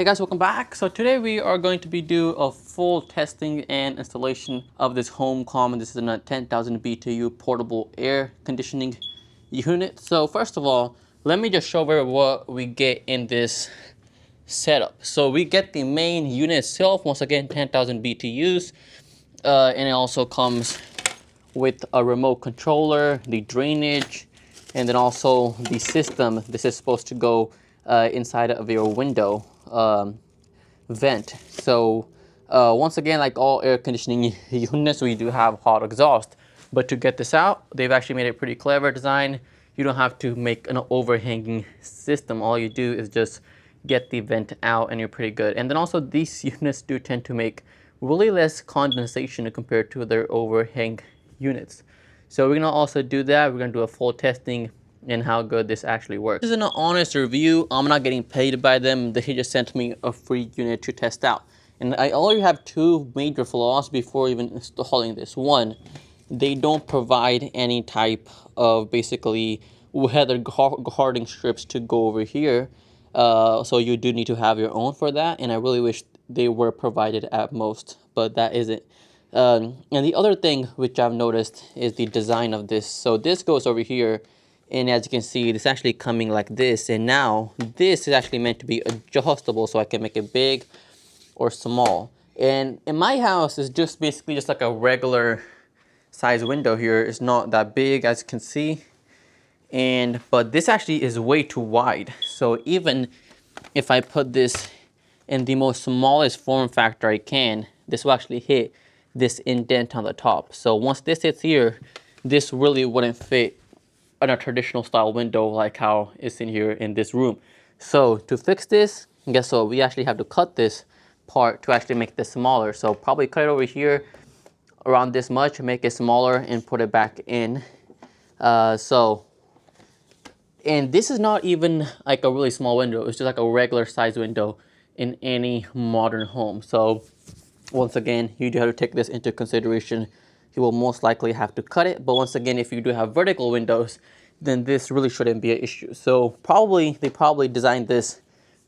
Hey guys, welcome back. So today we are going to be do a full testing and installation of this HOMCOM. This is a 10,000 BTU portable air conditioning unit. So first of all, let me just show you what we get in this setup. So we get the main unit itself, once again 10,000 BTUs, and it also comes with a remote controller, the drainage, and then also the system. This is supposed to go inside of your window vent. So once again, like all air conditioning units, we do have hot exhaust. But to get this out, they've actually made a pretty clever design. You don't have to make an overhanging system. All you do is just get the vent out and you're pretty good. And then also these units do tend to make really less condensation compared to their overhang units. So we're gonna also do that. We're gonna do a full testing and how good this actually works. This is an honest review. I'm not getting paid by them. They just sent me a free unit to test out. And I already have two major flaws before even installing this. One, they don't provide any type of basically weather guarding strips to go over here. So you do need to have your own for that. And I really wish they were provided at most, but that isn't. And the other thing which I've noticed is the design of this. So this goes over here, and as you can see, it's actually coming like this. And now this is actually meant to be adjustable, so I can make it big or small. And in my house, it's just basically just like a regular size window here. It's not that big, as you can see. But this actually is way too wide. So even if I put this in the most smallest form factor I can, this will actually hit this indent on the top. So once this hits here, this really wouldn't fit in a traditional style window like how it's in here in this room. So to fix this, guess what? We actually have to cut this part to actually make this smaller. So probably cut it over here around this much, make it smaller and put it back in. And this is not even like a really small window. It's just like a regular size window in any modern home. So once again, you do have to take this into consideration. You will most likely have to cut it. But once again, if you do have vertical windows, then this really shouldn't be an issue. So they probably designed this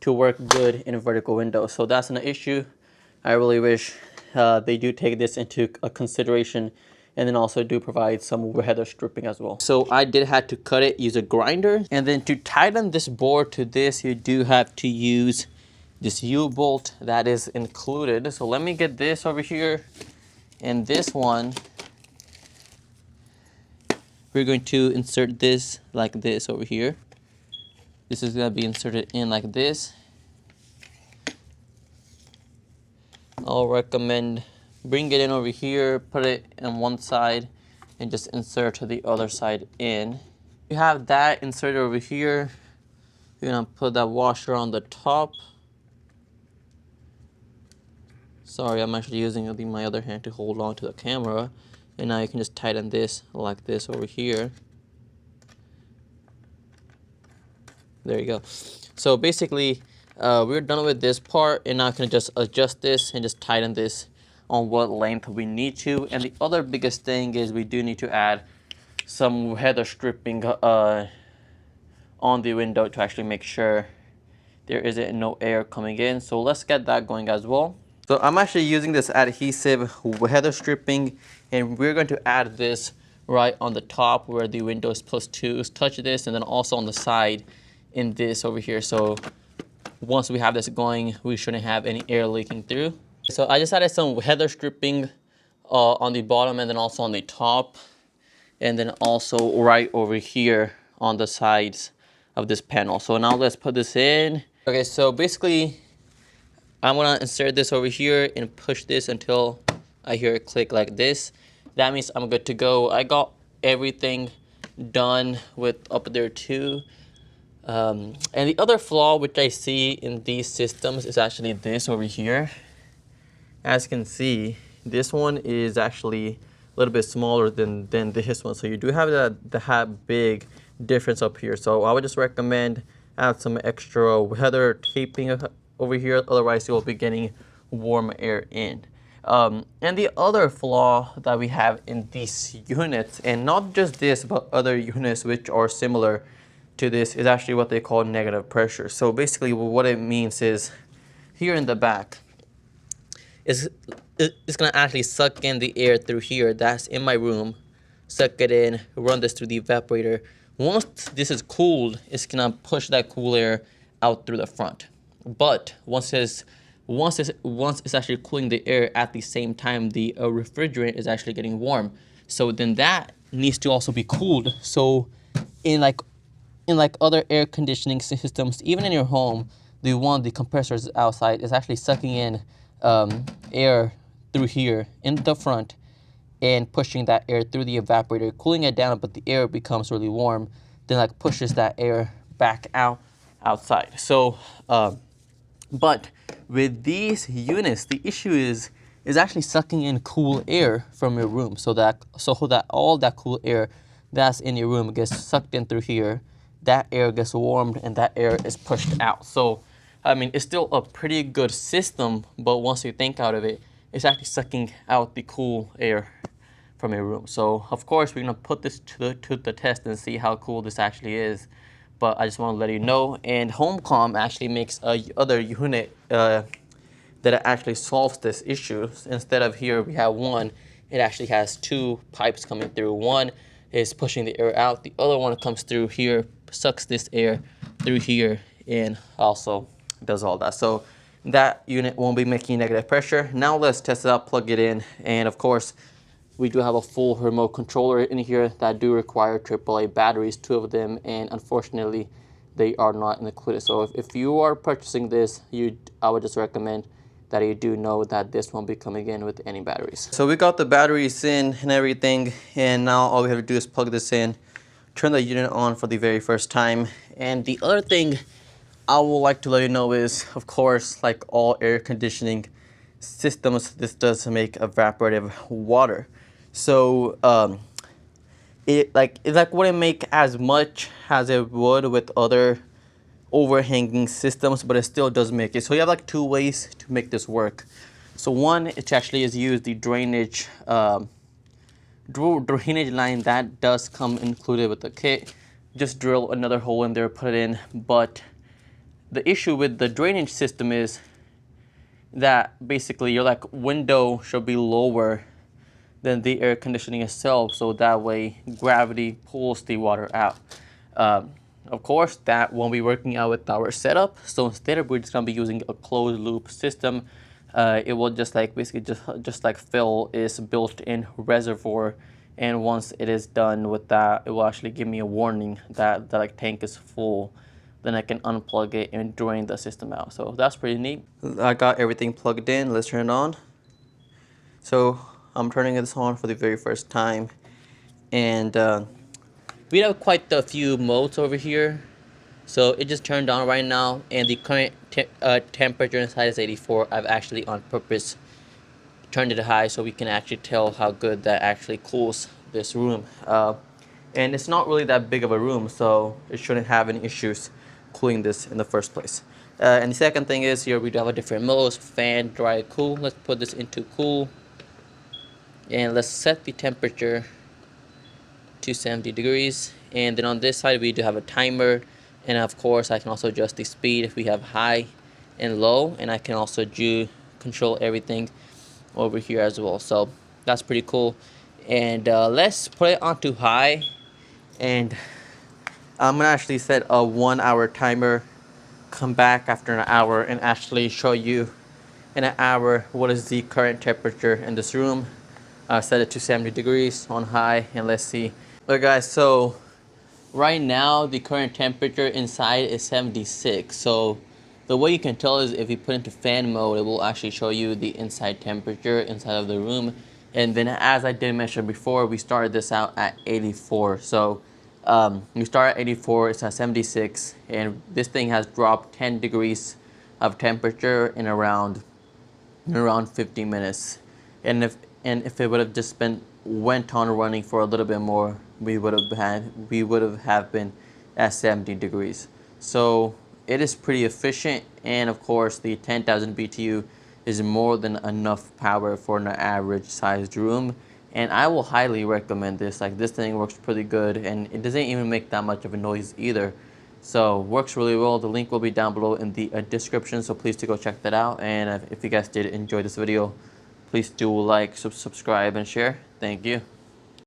to work good in vertical windows. So that's an issue. I really wish they do take this into consideration, and then also do provide some weather stripping as well. So I did have to cut it, use a grinder. And then to tighten this board to this, you do have to use this U-bolt that is included. So let me get this over here. And this one, we're going to insert this like this over here. This is gonna be inserted in like this. I'll recommend bring it in over here, put it on one side, and just insert the other side in. You have that inserted over here. You're gonna put that washer on the top. Sorry, I'm actually using my other hand to hold on to the camera. And now you can just tighten this like this over here. There you go. So basically, we're done with this part, and now I can just adjust this and just tighten this on what length we need to. And the other biggest thing is we do need to add some weather stripping on the window to actually make sure there isn't no air coming in. So let's get that going as well. So I'm actually using this adhesive weather stripping, and we're going to add this right on the top where the window is supposed to touch this, and then also on the side in this over here. So once we have this going, we shouldn't have any air leaking through. So I just added some weather stripping on the bottom, and then also on the top, and then also right over here on the sides of this panel. So now let's put this in. Okay, so basically I'm gonna insert this over here and push this until I hear it click like this. That means I'm good to go. I got everything done with up there too. And the other flaw which I see in these systems is actually this over here. As you can see, this one is actually a little bit smaller than this one. So you do have that big difference up here. So I would just recommend add some extra weather taping over here. Otherwise, you'll be getting warm air in. And the other flaw that we have in these units, and not just this, but other units which are similar to this, is actually what they call negative pressure. So basically what it means is here in the back, it's gonna actually suck in the air through here. That's in my room. Suck it in, run this through the evaporator. Once this is cooled, it's gonna push that cool air out through the front. But once it's actually cooling the air at the same time, the refrigerant is actually getting warm. So then that needs to also be cooled. So in like other air conditioning systems, even in your home, the compressors outside is actually sucking in air through here in the front and pushing that air through the evaporator, cooling it down, but the air becomes really warm, then like pushes that air back outside. So, but with these units, the issue is actually sucking in cool air from your room, so that all that cool air that's in your room gets sucked in through here. That air gets warmed and that air is pushed out. So, I mean, it's still a pretty good system, but once you think out of it, it's actually sucking out the cool air from your room. So, of course, we're gonna put this to the test and see how cool this actually is. But I just want to let you know. And HOMCOM actually makes a other unit that actually solves this issue. Instead of here we have one, it actually has two pipes coming through. One is pushing the air out. The other one comes through here, sucks this air through here, and also does all that. So that unit won't be making negative pressure. Now let's test it out, plug it in, and of course we do have a full remote controller in here that do require AAA batteries, 2 of them, and unfortunately they are not included. So if you are purchasing this, I would just recommend that you do know that this won't be coming in with any batteries. So we got the batteries in and everything, and now all we have to do is plug this in, turn the unit on for the very first time. And the other thing I would like to let you know is, of course, like all air conditioning systems, this does make evaporative water. So it wouldn't make as much as it would with other overhanging systems, but it still does make it. So you have like 2 ways to make this work. So one, it actually is use the drainage line that does come included with the kit. Just drill another hole in there, put it in. But the issue with the drainage system is that basically your like window should be lower than the air conditioning itself, so that way gravity pulls the water out. Of course, that won't be working out with our setup, so instead we're just gonna be using a closed loop system. It will just like basically just like fill is built-in reservoir, and once it is done with that, it will actually give me a warning that the like tank is full. Then I can unplug it and drain the system out. So that's pretty neat. I got everything plugged in. Let's turn it on. So I'm turning this on for the very first time, and we have quite a few modes over here. So it just turned on right now, and the current temperature inside is 84. I've actually on purpose turned it high so we can actually tell how good that actually cools this room. And it's not really that big of a room, so it shouldn't have any issues cooling this in the first place. And the second thing is here we do have a different modes: fan, dry, cool. Let's put this into cool. And let's set the temperature to 70 degrees. And then on this side, we do have a timer. And of course, I can also adjust the speed if we have high and low. And I can also control everything over here as well. So that's pretty cool. And let's put it onto high. And I'm gonna actually set a 1-hour timer, come back after an hour, and actually show you in an hour what is the current temperature in this room. Set it to 70 degrees on high, and let's see. Alright guys, so right now the current temperature inside is 76. So the way you can tell is if you put into fan mode, it will actually show you the inside temperature inside of the room. And then as I did mention before, we started this out at 84. So you start at 84, it's at 76, and this thing has dropped 10 degrees of temperature in around 50 minutes. And if it would have just went on running for a little bit more, we would have been at 70 degrees. So it is pretty efficient, and of course the 10,000 BTU is more than enough power for an average sized room, and I will highly recommend this. Like, this thing works pretty good, and it doesn't even make that much of a noise either. So works really well. The link will be down below in the description, so please do go check that out. And if you guys did enjoy this video, please do like, subscribe, and share. Thank you.